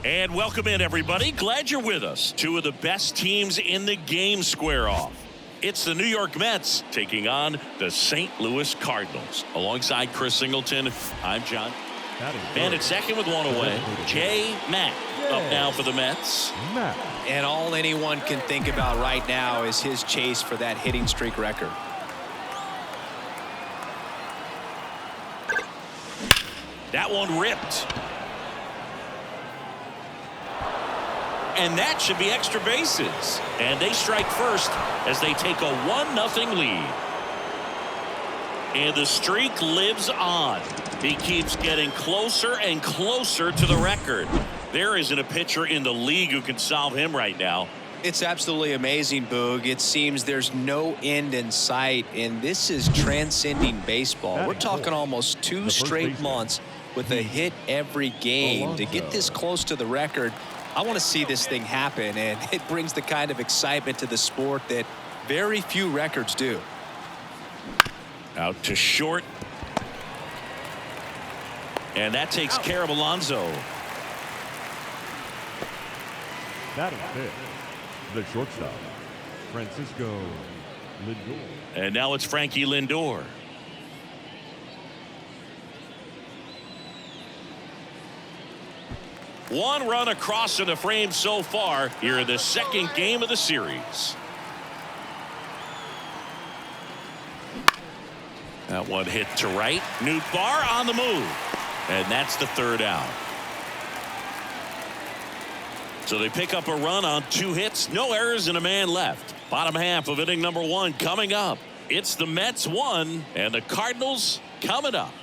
And welcome in, everybody. Glad you're with us. Two of the best teams in the game square off. It's the New York Mets taking on the St. Louis Cardinals. Alongside Chris Singleton, I'm John. And at second with one away, Jay Mack up now for the Mets. And all anyone can think about right now is his chase for that hitting streak record. That one ripped. And that should be extra bases. And they strike first as they take a 1-0 lead. And the streak lives on. He keeps getting closer and closer to the record. There isn't a pitcher in the league who can solve him right now. It's absolutely amazing, Boog. It seems there's no end in sight, and this is transcending baseball. We're talking almost 2 straight months with a hit every game. To get this close to the record, I want to see this thing happen, and it brings the kind of excitement to the sport that very few records do. Out to short. And that takes care of Alonso. That is it. The shortstop, Francisco Lindor. And now it's Frankie Lindor. One run across in the frame so far here in the second game of the series. That one hit to right. Nootbaar on the move. And that's the third out. So they pick up a run on 2 hits, no errors, and a man left. Bottom half of inning number 1 coming up. It's the Mets 1 and the Cardinals coming up.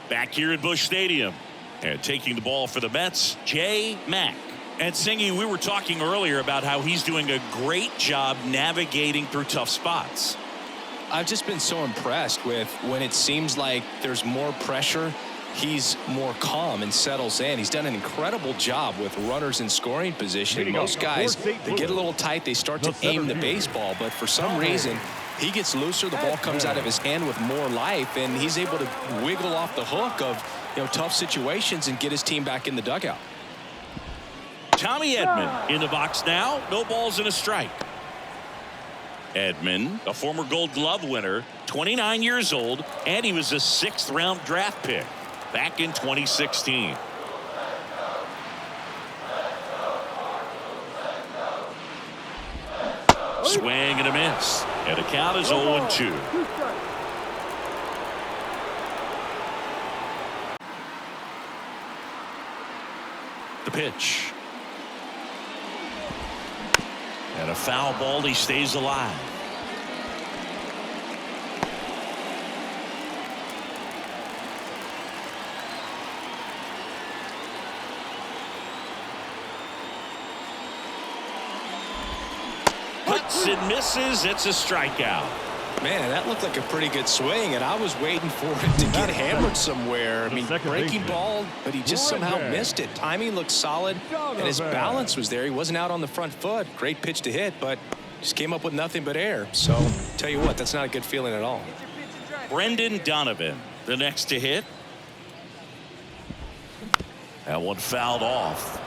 Back here at Busch Stadium. And taking the ball for the Mets, Jay Mack. And Singy, we were talking earlier about how he's doing a great job navigating through tough spots. I've just been so impressed with when it seems like there's more pressure, he's more calm and settles in. He's done an incredible job with runners in scoring position. Most guys, they get a little tight, they start to aim the baseball, but for some reason, he gets looser, the ball comes out of his hand with more life, and he's able to wiggle off the hook of tough situations and get his team back in the dugout. Tommy Edman in the box now. No balls and a strike. Edman, a former Gold Glove winner, 29 years old, and he was a 6th-round draft pick back in 2016. Swing and a miss. And the count is 0-2. The pitch. And a foul ball. He stays alive. Cuts and misses. It's a strikeout. Man, that looked like a pretty good swing, and I was waiting for it to get hammered somewhere. I mean, breaking ball, but he just somehow missed it. Timing looked solid, and his balance was there. He wasn't out on the front foot. Great pitch to hit, but just came up with nothing but air. So, tell you what, that's not a good feeling at all. Brendan Donovan, the next to hit. That one fouled off.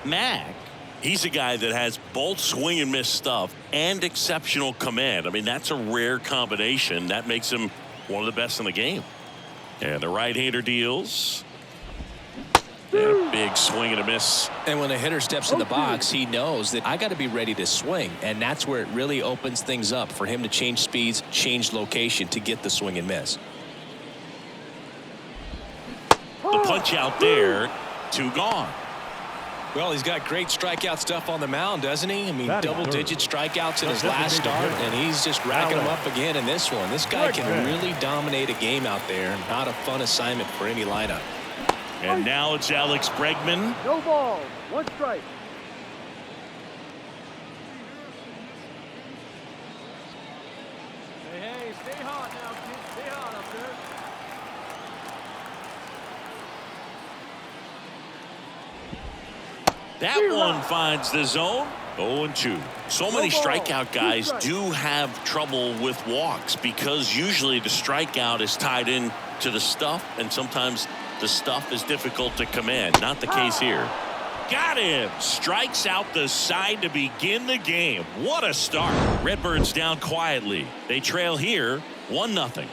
Mack. He's a guy that has both swing and miss stuff and exceptional command. I mean, that's a rare combination. That makes him one of the best in the game. And the right-hander deals. And a big swing and a miss. And when a hitter steps in the box, he knows that I got to be ready to swing. And that's where it really opens things up for him to change speeds, change location to get the swing and miss. The punch out there, 2 gone. Well, he's got great strikeout stuff on the mound, doesn't he? I mean, double-digit strikeouts in his last start, and he's just racking them up again in this one. This guy can really dominate a game out there. Not a fun assignment for any lineup. And now it's Alex Bregman. No ball, 1 strike. Hey, stay hot now, kids. Stay hot up there. That one finds the zone. 0-2. So many strikeout guys do have trouble with walks because usually the strikeout is tied in to the stuff, and sometimes the stuff is difficult to command. Not the case here. Got him. Strikes out the side to begin the game. What a start. Redbirds down quietly. They trail here 1-0.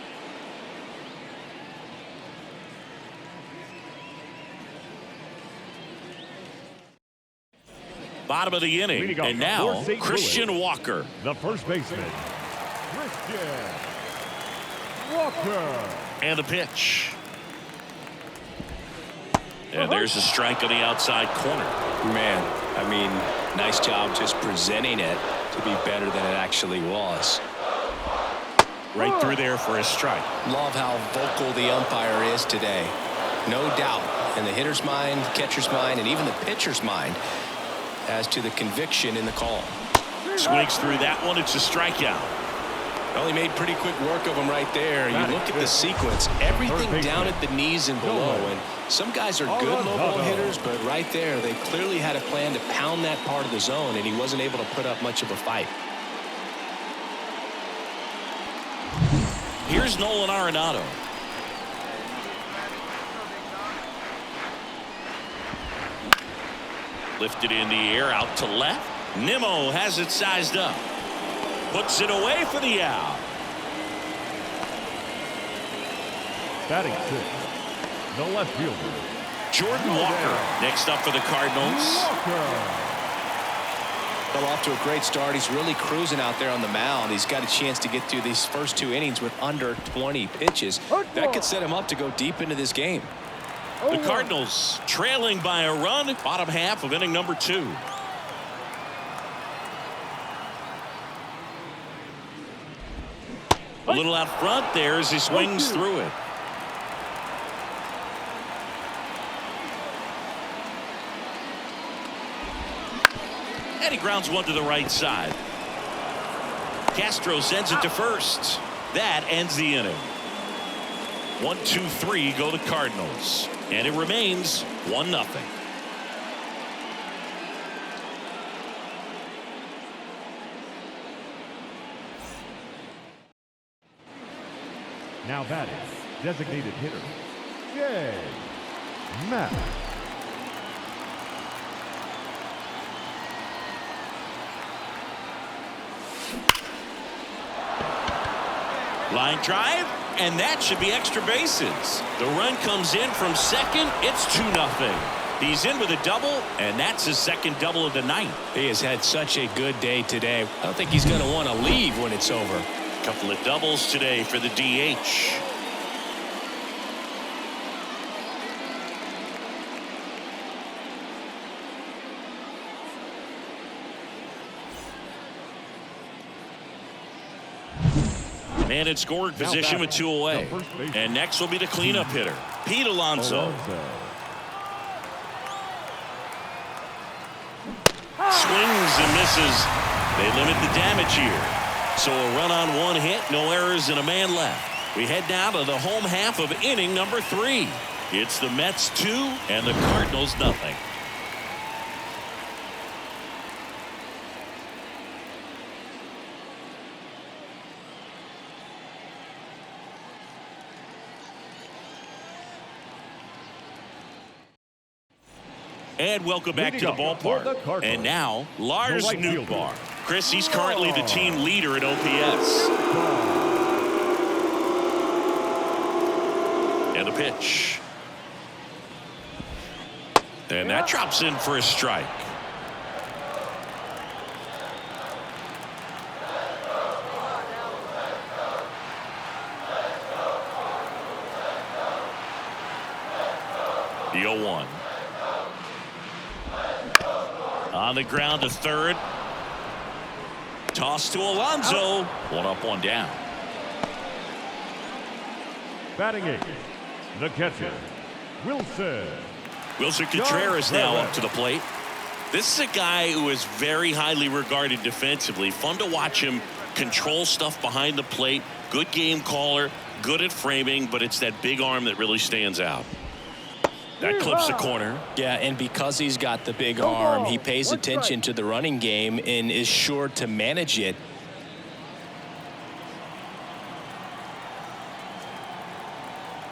Bottom of the inning, and now Christian Walker. The first baseman, Christian Walker. And the pitch. And there's a strike on the outside corner. Man, I mean, nice job just presenting it to be better than it actually was. Right through there for a strike. Love how vocal the umpire is today. No doubt in the hitter's mind, catcher's mind, and even the pitcher's mind as to the conviction in the call. Swings through that one. It's a strikeout. Well, he made pretty quick work of him right there. You look at the sequence, everything down at the knees and below. And some guys are good low ball hitters, but right there, they clearly had a plan to pound that part of the zone, and he wasn't able to put up much of a fight. Here's Nolan Arenado. Lifted in the air out to left. Nimmo has it sized up. Puts it away for the out. Batting sixth, the left fielder, Jordan Walker next up for the Cardinals. Well, off to a great start. He's really cruising out there on the mound. He's got a chance to get through these first 2 innings with under 20 pitches. That could set him up to go deep into this game. The Cardinals trailing by a run, bottom half of inning number 2. A little out front there as he swings through it. And he grounds one to the right side. Castro sends it to first. That ends the inning. 1, 2, 3 go the Cardinals. And it remains 1-0. now batting, designated hitter, J. Matt. Line drive, and that should be extra bases. The run comes in from second. It's 2-0. He's in with a double, and that's his second double of the night. He has had such a good day today. I don't think he's going to want to leave when it's over. A couple of doubles today for the DH. Man in scoring position with 2 away. And next will be the cleanup hitter, Pete Alonso. Swings and misses. They limit the damage here. So a run on 1 hit, no errors, and a man left. We head now to the home half of inning number 3. It's the Mets 2 and the Cardinals nothing. And welcome back to the ballpark. And now, Lars Nootbaar. Chris, he's currently the team leader in OPS. And the pitch. And that drops in for a strike. The 0-1. On the ground to third. Toss to Alonso. 1 up, 1 down. Batting 8, the catcher, Wilson. Wilson Contreras now up to the plate. This is a guy who is very highly regarded defensively. Fun to watch him control stuff behind the plate. Good game caller, good at framing, but it's that big arm that really stands out. That clips the corner. Yeah, and because he's got the big arm, he pays attention to the running game and is sure to manage it.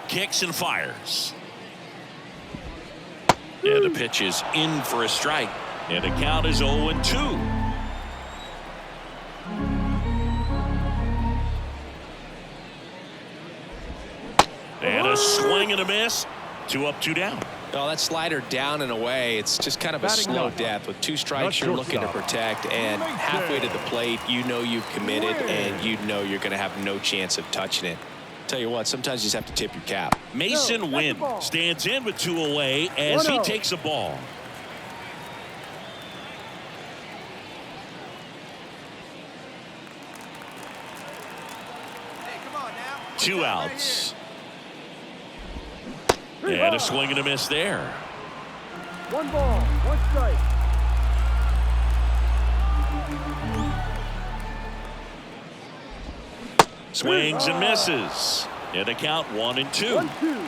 Kicks and fires. And the pitch is in for a strike. And the count is 0-2. And a swing and a miss. 2 up, 2 down. Oh, that slider down and away. It's just kind of a slow death. With 2 strikes, you're looking to protect, and halfway to the plate, you know you've committed, and you know you're going to have no chance of touching it. Tell you what, sometimes you just have to tip your cap. Mason Wynn stands in with 2 away as he takes a ball. Hey, come on now. 2 outs. And a swing and a miss there. 1 ball, 1 strike. Swings and misses. And the count 1-2. 1-2.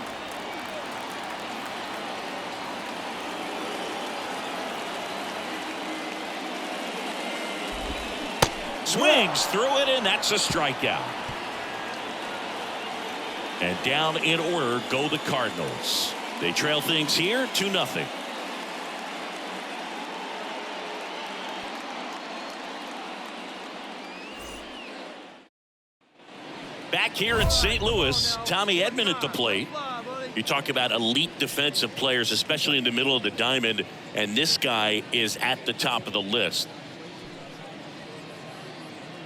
Swings through it, and that's a strikeout. And down in order go the Cardinals. They trail things here 2-0. Back here in St. Louis, Tommy Edman at the plate. You talk about elite defensive players, especially in the middle of the diamond, and this guy is at the top of the list.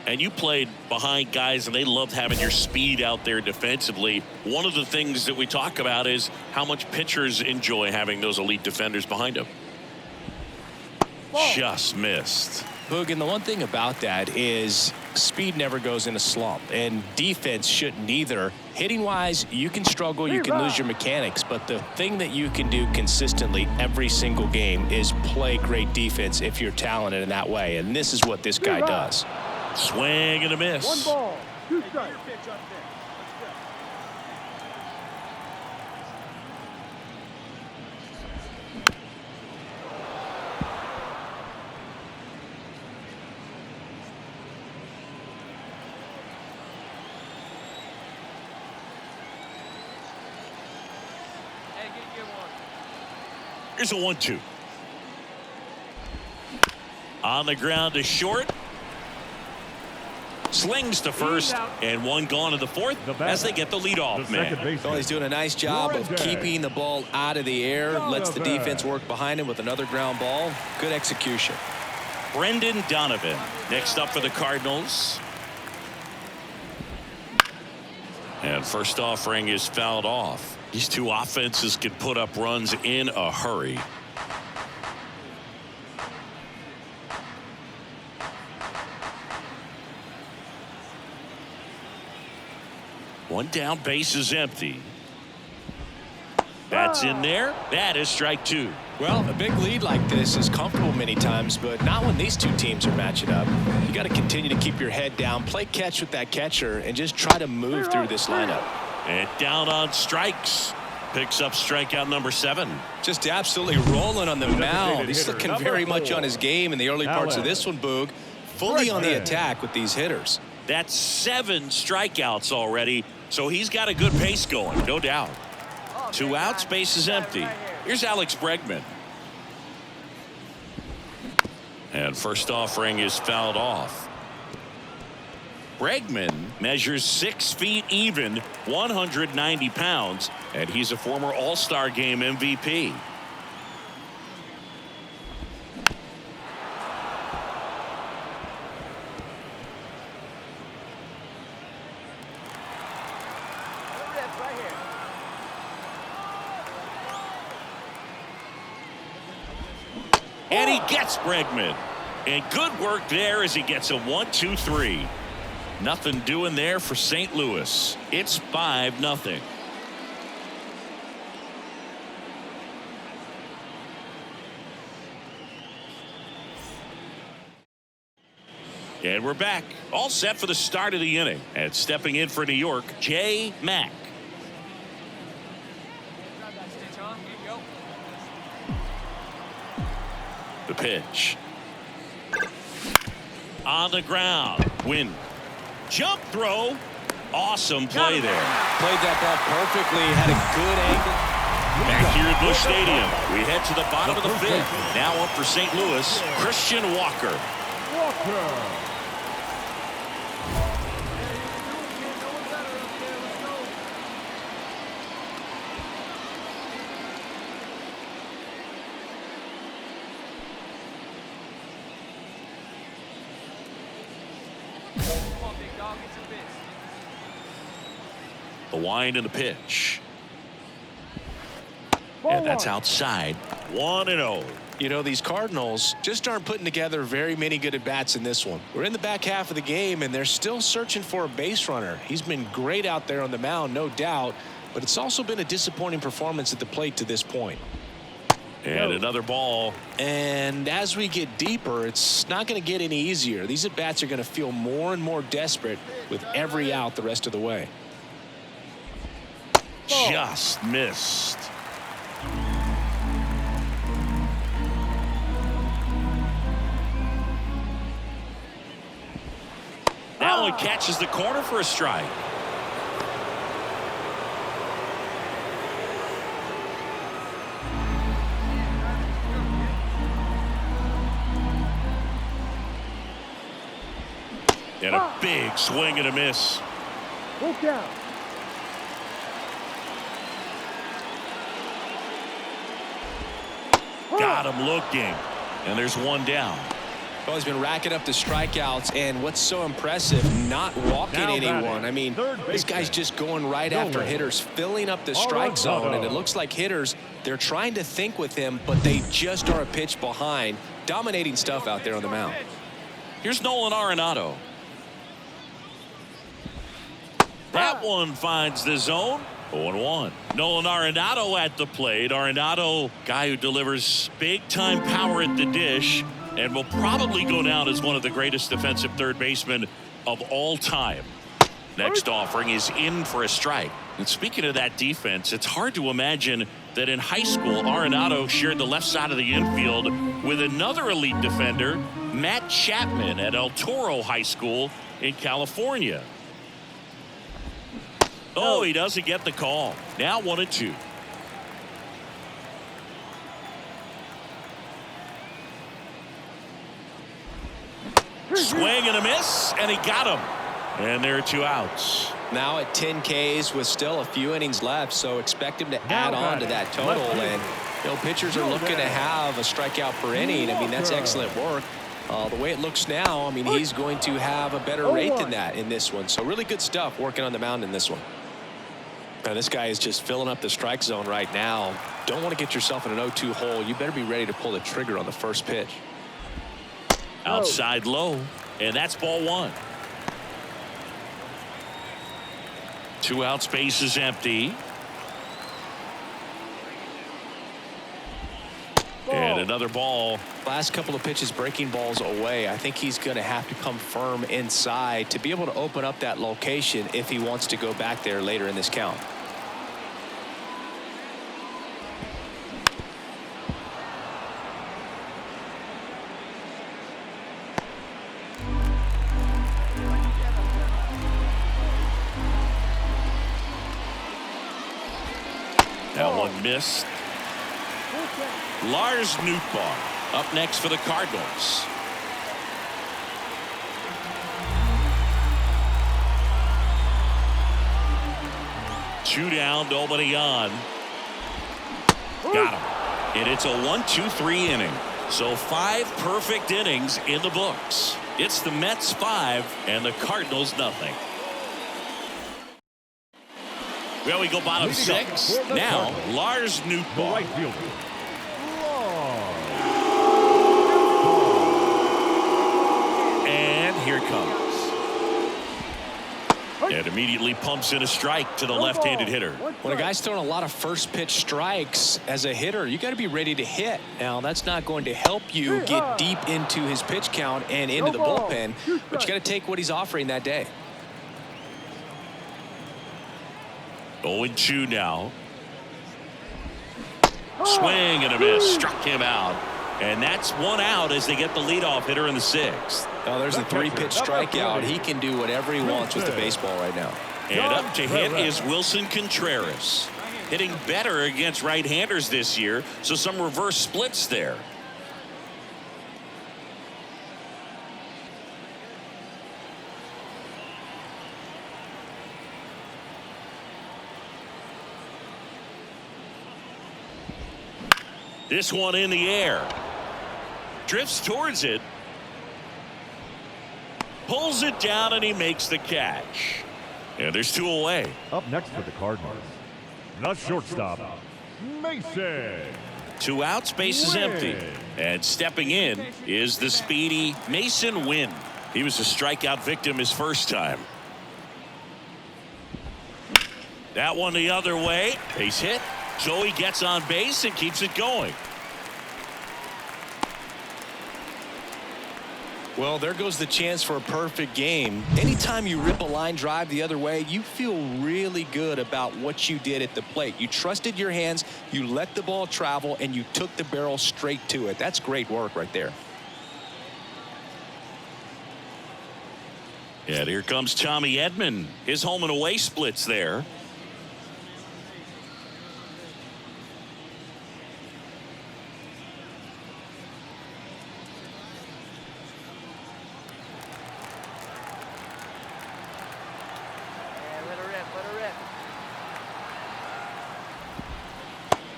And you played behind guys, and they loved having your speed out there defensively. One of the things that we talk about is how much pitchers enjoy having those elite defenders behind them. Just missed. Boog, and the one thing about that is speed never goes in a slump, and defense shouldn't either. Hitting-wise, you can struggle, you can lose your mechanics, but the thing that you can do consistently every single game is play great defense if you're talented in that way, and this is what this guy does. Swing and a miss. 1 ball, 2 strikes. Here's a 1-2. On the ground to short. Slings to first, and 1 gone to the 4th as they get the leadoff man. Well, he's doing a nice job of keeping the ball out of the air, lets the defense work behind him with another ground ball. Good execution. Brendan Donovan next up for the Cardinals. And first offering is fouled off. These 2 offenses can put up runs in a hurry. One down, base is empty. That's in there. That is strike 2. Well, a big lead like this is comfortable many times, but not when these 2 teams are matching up. You got to continue to keep your head down, play catch with that catcher, and just try to move through this lineup. And down on strikes. Picks up strikeout number 7. Just absolutely rolling on the mound. He's looking very much on his game in the early parts of this one, Boog. Fully on the attack with these hitters. That's 7 strikeouts already, so he's got a good pace going, no doubt. 2 outs, base is empty. Here's Alex Bregman. And first offering is fouled off. Bregman measures 6 feet even, 190 pounds, and he's a former All-Star Game MVP. And he gets Bregman. And good work there as he gets a 1-2-3. Nothing doing there for St. Louis. It's 5-0. And we're back. All set for the start of the inning. And stepping in for New York, Jay Mack. pitch. On the ground. Win. Jump throw. Awesome play there. Played that ball perfectly. Had a good angle. Back here at Busch Stadium, we head to the bottom of the fifth. Now up for St. Louis, Christian Walker. The wind and the pitch. And that's outside. 1-0. You know, these Cardinals just aren't putting together very many good at-bats in this one. We're in the back half of the game, and they're still searching for a base runner. He's been great out there on the mound, no doubt, but it's also been a disappointing performance at the plate to this point. And another ball. And as we get deeper, it's not going to get any easier. These at-bats are going to feel more and more desperate with every out the rest of the way. Just missed. That one catches the corner for a strike. And a big swing and a miss. Look out. Got him looking. And there's one down. Well, he's been racking up the strikeouts, and what's so impressive, not walking anyone. I mean, this guy's just going right after hitters, filling up the strike zone, and it looks like hitters, they're trying to think with him, but they just are a pitch behind. Dominating stuff out there on the mound. Here's Nolan Arenado. That one finds the zone. 0-1. Nolan Arenado at the plate. Arenado, guy who delivers big-time power at the dish and will probably go down as one of the greatest defensive third basemen of all time. Next offering is in for a strike. And speaking of that defense, it's hard to imagine that in high school, Arenado shared the left side of the infield with another elite defender, Matt Chapman at El Toro High School in California. Oh, he doesn't get the call. Now 1-2. Swing and a miss, and he got him. And there are 2 outs. Now at 10 Ks with still a few innings left, so expect him to add on to that total. And you know, pitchers are looking to have a strikeout per inning. I mean, that's excellent work. The way it looks now, I mean, he's going to have a better rate than that in this one. So really good stuff working on the mound in this one. Now, this guy is just filling up the strike zone right now. Don't want to get yourself in an 0-2 hole. You better be ready to pull the trigger on the first pitch. Outside low, and that's ball 1. 2 outs, base is empty. And another ball. Last couple of pitches breaking balls away. I think he's going to have to come firm inside to be able to open up that location if he wants to go back there later in this count. That one missed. Lars Nootbaar up next for the Cardinals. Two down, nobody on. Got him. And it's a 1-2-3 inning. So 5 perfect innings in the books. It's the Mets 5 and the Cardinals nothing. Well, we go bottom 6. Now, Lars Nootbaar. Right fielder. And here it comes. And immediately pumps in a strike to the left-handed hitter. When a guy's throwing a lot of first pitch strikes as a hitter, you got to be ready to hit. Now, that's not going to help you get deep into his pitch count and into the bullpen, but you got to take what he's offering that day. 0-2 now. Swing and a miss. Struck him out. And that's one out as they get the leadoff hitter in the 6th. Oh, there's a 3-pitch strikeout. He can do whatever he wants with the baseball right now. And up to hit is Wilson Contreras. Hitting better against right-handers this year, so some reverse splits there. This one in the air. Drifts towards it. Pulls it down, and he makes the catch. And there's 2 away. Up next for the Cardinals, the shortstop, Mason. 2 outs, base is empty. And stepping in is the speedy Mason Wynn. He was a strikeout victim his first time. That one the other way. Base hit. Joey gets on base and keeps it going. Well, there goes the chance for a perfect game. Anytime you rip a line drive the other way, you feel really good about what you did at the plate. You trusted your hands, you let the ball travel, and you took the barrel straight to it. That's great work right there. And here comes Tommy Edman. His home and away splits there.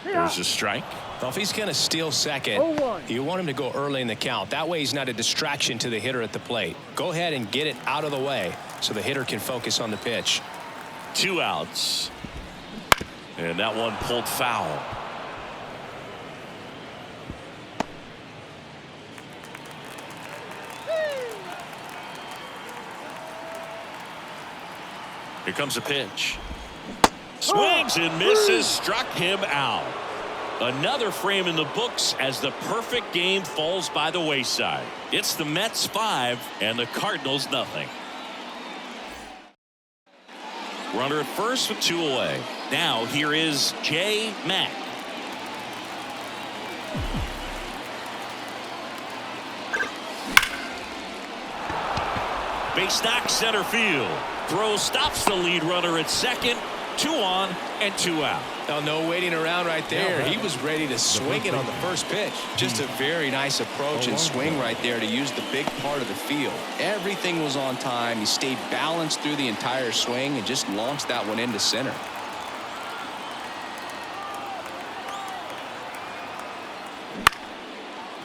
There's a strike. Well, if he's going to steal second, you want him to go early in the count. That way he's not a distraction to the hitter at the plate. Go ahead and get it out of the way so the hitter can focus on the pitch. 2 outs. And that one pulled foul. Here comes a pitch. Swings and misses, struck him out. Another frame in the books as the perfect game falls by the wayside. It's the Mets 5 and the Cardinals nothing. Runner at first with 2 away. Now here is J. Mack. Base knock center field. Throw stops the lead runner at second. 2 on and 2 out. Oh, no waiting around right there. He was ready to swing it on the first pitch. Just a very nice approach and swing right there to use the big part of the field. Everything was on time. He stayed balanced through the entire swing and just launched that one into center.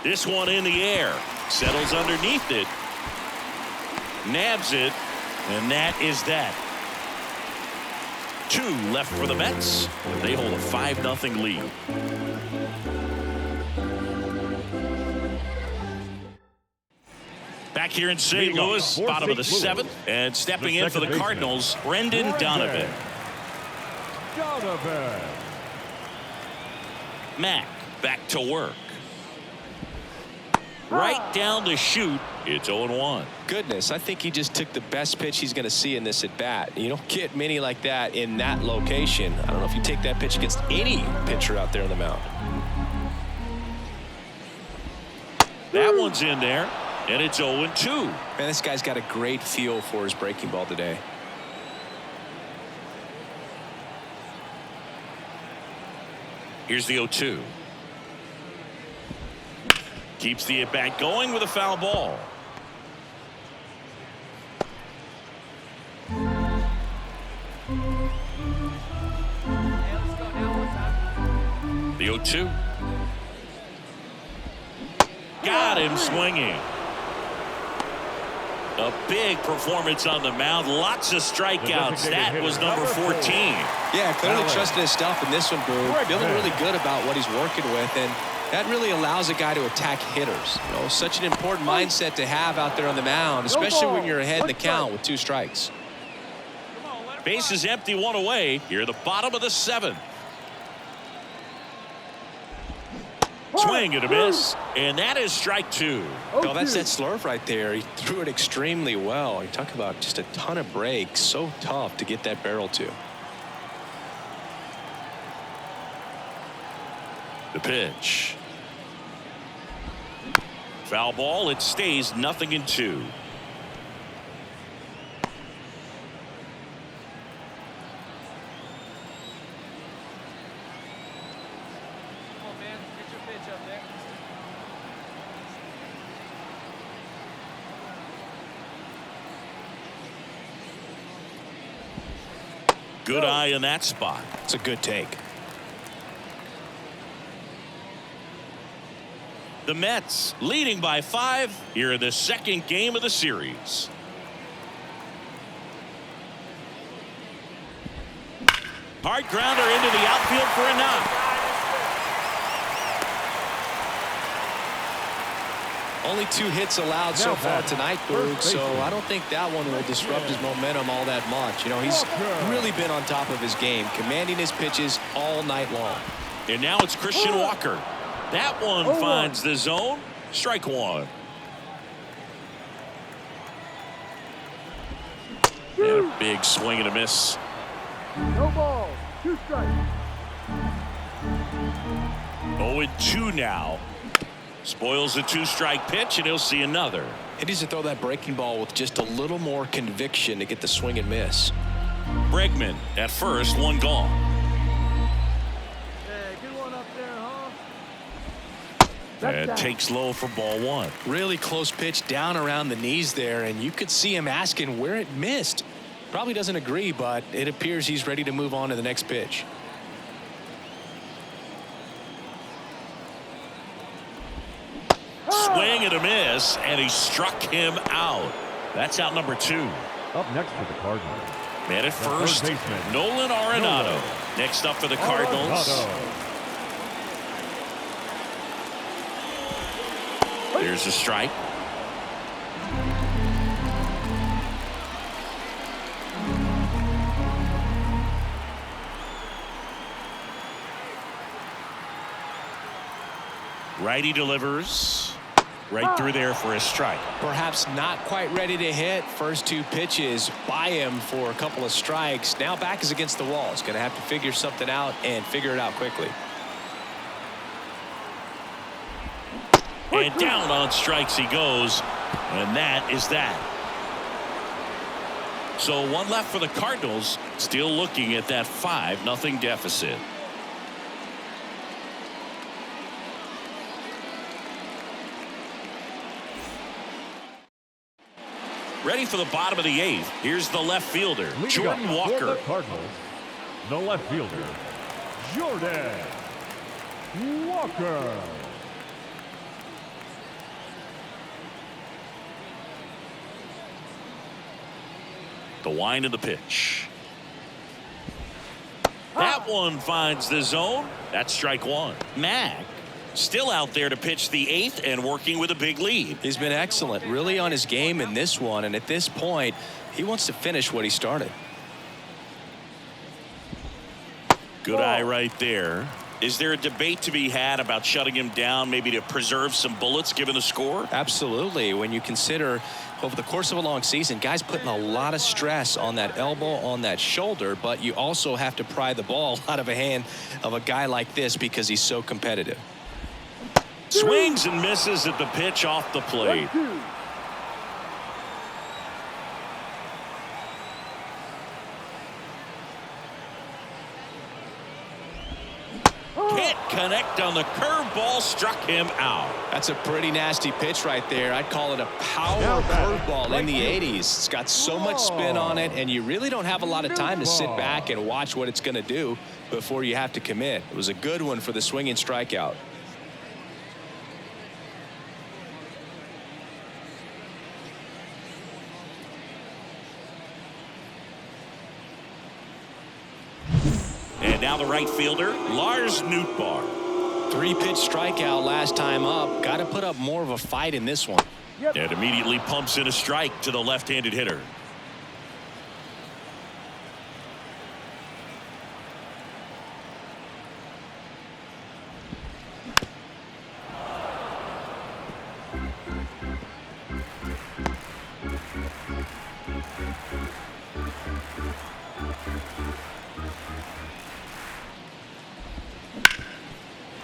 This one in the air. Settles underneath it. Nabs it. And that is that. 2 left for the Mets. They hold a 5-0 lead. Back here in St. Louis, bottom of the 7th. And stepping in for the Cardinals, Brendan Donovan. Mack back to work. Right down the chute. It's 0-1. Goodness, I think he just took the best pitch he's going to see in this at bat. You don't get many like that in that location. I don't know if you take that pitch against any pitcher out there on the mound. That one's in there, and it's 0-2. Man, this guy's got a great feel for his breaking ball today. Here's the 0-2. Keeps the at-bat going with a foul ball. The 0-2. Got him swinging. A big performance on the mound. Lots of strikeouts. That was number 14. Yeah, clearly trusting his stuff in this one, Boo. Feeling really good about what he's working with, and that really allows a guy to attack hitters. You know, such an important mindset to have out there on the mound, especially when you're ahead in the count with 2 strikes. Base is empty, 1 away. Here at the bottom of the 7th. Swing and a miss, and that is strike 2. Oh, that's that slurve right there. He threw it extremely well. You talk about just a ton of breaks. So tough to get that barrel to. The pitch. Foul ball. It stays 0-2. Good eye in that spot. It's a good take. The Mets leading by 5 here in the second game of the series. Hard grounder into the outfield for a knock. Only 2 hits allowed so far tonight, Boog, so I don't think that one will disrupt his momentum all that much. You know, he's really been on top of his game, commanding his pitches all night long. And now it's Christian Walker. That one finds the zone. Strike one. And a big swing and a miss. No balls. 2 strikes. 0-2 now. Spoils the 2-strike pitch, and he'll see another. He needs to throw that breaking ball with just a little more conviction to get the swing and miss. Bregman at first, 1 gone. Hey, good one up there, huh? And takes low for ball 1. Really close pitch down around the knees there, and you could see him asking where it missed. Probably doesn't agree, but it appears he's ready to move on to the next pitch. Swing and a miss, and he struck him out. That's out number 2. Up next for the Cardinals. Man at first, Nolan Arenado. Next up for the Cardinals. There's a strike. Righty delivers right through there for a strike. Perhaps not quite ready to hit. First 2 pitches by him for a couple of strikes. Now back is against the wall. He's going to have to figure something out and figure it out quickly. And down on strikes he goes, and that is that. So 1 left for the Cardinals, still looking at that 5-0 deficit. Ready for the bottom of the 8th. Here's the left fielder, Jordan Walker. The Cardinals, the left fielder, Jordan Walker. The wind of the pitch. That one finds the zone. That's strike 1. Mack still out there to pitch the 8th and working with a big lead. He's been excellent, really on his game in this one, and at this point he wants to finish what he started. Good eye right there. Is there a debate to be had about shutting him down, maybe to preserve some bullets given the score? Absolutely. When you consider over the course of a long season, guys putting a lot of stress on that elbow, on that shoulder, but you also have to pry the ball out of a hand of a guy like this because he's so competitive. Swings and misses at the pitch off the plate. Can't connect on the curveball, struck him out. That's a pretty nasty pitch right there. I'd call it a power curveball in the 80s. It's got so much spin on it, and you really don't have a lot of time to sit back and watch what it's going to do before you have to commit. It was a good one for the swinging strikeout. And now the right fielder, Lars Nootbaar. 3-pitch strikeout last time up. Got to put up more of a fight in this one. And immediately pumps in a strike to the left-handed hitter.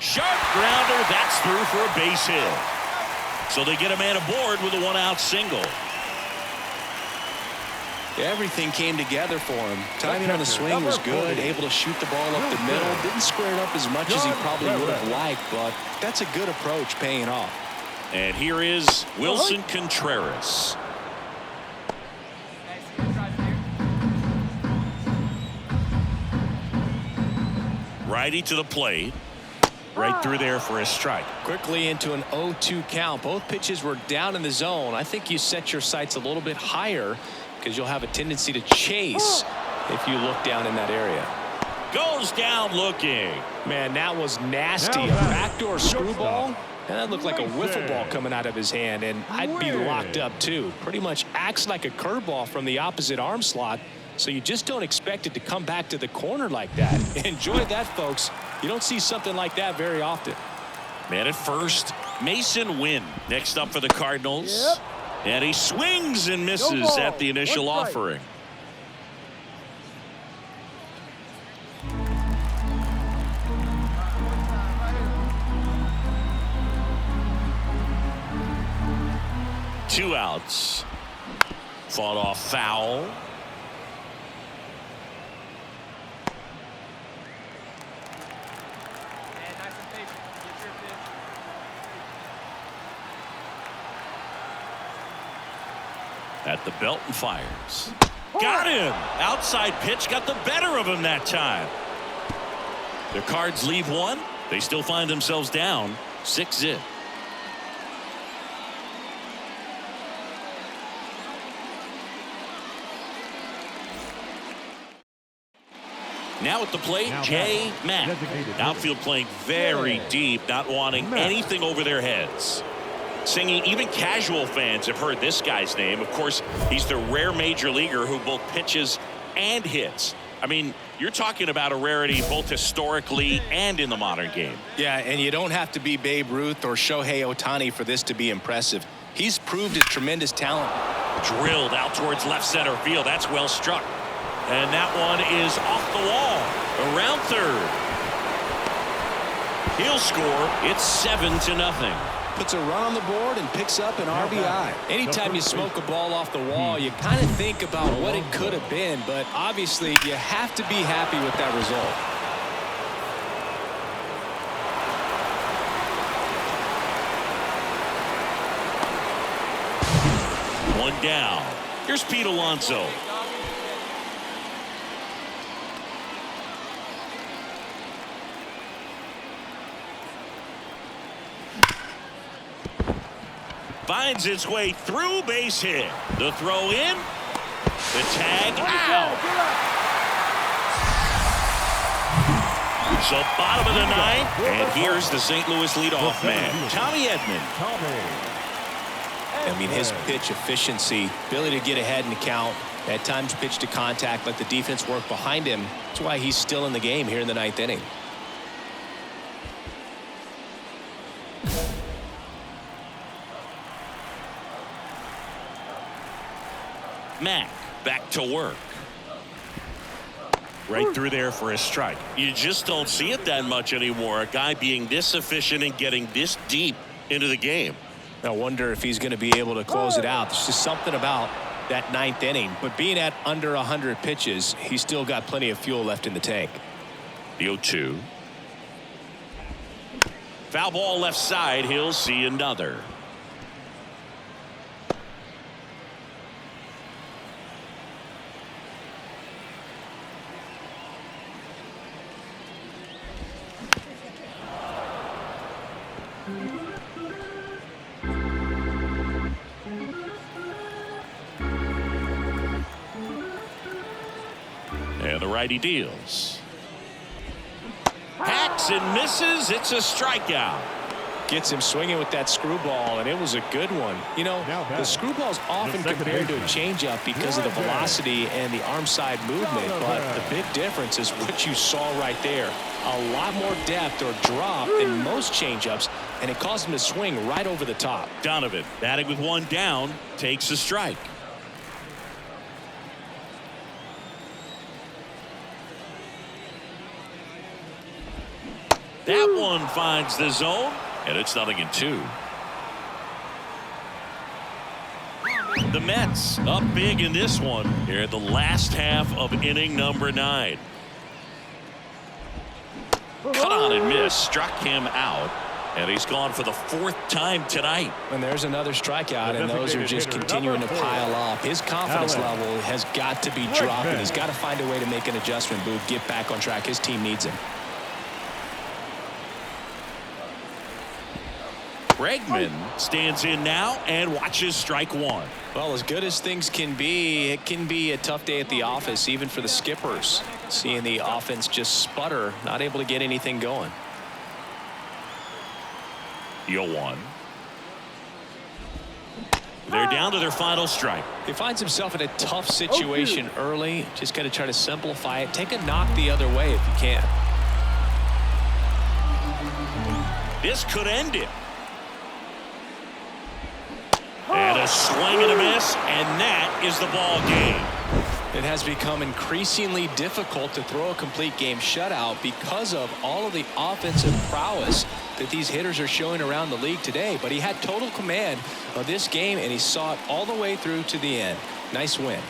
Sharp grounder, that's through for a base hit. So they get a man aboard with a one-out single. Everything came together for him. Timing on the swing was good, able to shoot the ball up the middle. Didn't square it up as much as he probably would have liked, but that's a good approach, paying off. And here is Wilson Contreras. Righty to the plate. Right through there for a strike. Quickly into an 0-2 count. Both pitches were down in the zone. I think you set your sights a little bit higher because you'll have a tendency to chase if you look down in that area. Goes down looking. Man, that was nasty. A backdoor screwball. And that looked like a wiffle ball coming out of his hand, and I'd be locked up too. Pretty much acts like a curveball from the opposite arm slot, so you just don't expect it to come back to the corner like that. Enjoy that, folks. You don't see something like that very often. Man at first, Mason Wynn next up for the Cardinals. And he swings and misses at the initial offering. Two outs. Fought off foul. At the belt and fires. Got him. Outside pitch got the better of him that time. The Cards leave one. They still find themselves down 6-0. Now at the plate, Jay Mack. Outfield playing very deep, not wanting anything over their heads. Singing, even casual fans have heard this guy's name. Of course, he's the rare major leaguer who both pitches and hits. I mean, you're talking about a rarity both historically and in the modern game. Yeah, and you don't have to be Babe Ruth or Shohei Ohtani for this to be impressive. He's proved his tremendous talent. Drilled out towards left center field. That's well struck. And that one is off the wall. Around third. He'll score. It's 7-0. Puts a run on the board and picks up an RBI. Anytime you smoke a ball off the wall, you kind of think about what it could have been, but obviously you have to be happy with that result. One down. Here's Pete Alonso. Finds its way through, base hit. The throw in. The tag out. So bottom of the ninth. And here's the St. Louis leadoff man, Tommy Edman. I mean, his pitch efficiency, ability to get ahead in the count, at times pitch to contact, let the defense work behind him. That's why he's still in the game here in the ninth inning. Mack back to work. Right through there for a strike. You just don't see it that much anymore. A guy being this efficient and getting this deep into the game. I wonder if he's going to be able to close it out. There's just something about that ninth inning. But being at under 100 pitches, he's still got plenty of fuel left in the tank. The 0-2. Foul ball left side. He'll see another. And the righty deals. Hacks and misses. It's a strikeout. Gets him swinging with that screwball, and it was a good one. You know, the screwball's often compared to a changeup because of the velocity and the arm side movement, but the big difference is what you saw right there. A lot more depth or drop than most changeups, and it caused him to swing right over the top. Donovan, batting with one down, takes a strike. That one finds the zone, and it's 0-2. The Mets up big in this one here at the last half of inning number 9. Cut on and miss, struck him out, and he's gone for the 4th time tonight. And there's another strikeout, and those are just continuing to pile up. His confidence level has got to be dropping. He's got to find a way to make an adjustment, Boog, get back on track. His team needs him. Bregman stands in now and watches strike 1. Well, as good as things can be, it can be a tough day at the office, even for the skippers. Seeing the offense just sputter, not able to get anything going. 0-1. They're down to their final strike. He finds himself in a tough situation early. Just got to try to simplify it. Take a knock the other way if you can. This could end it. And a swing and a miss, and that is the ball game. It has become increasingly difficult to throw a complete game shutout because of all of the offensive prowess that these hitters are showing around the league today. But he had total command of this game, and he saw it all the way through to the end. Nice win.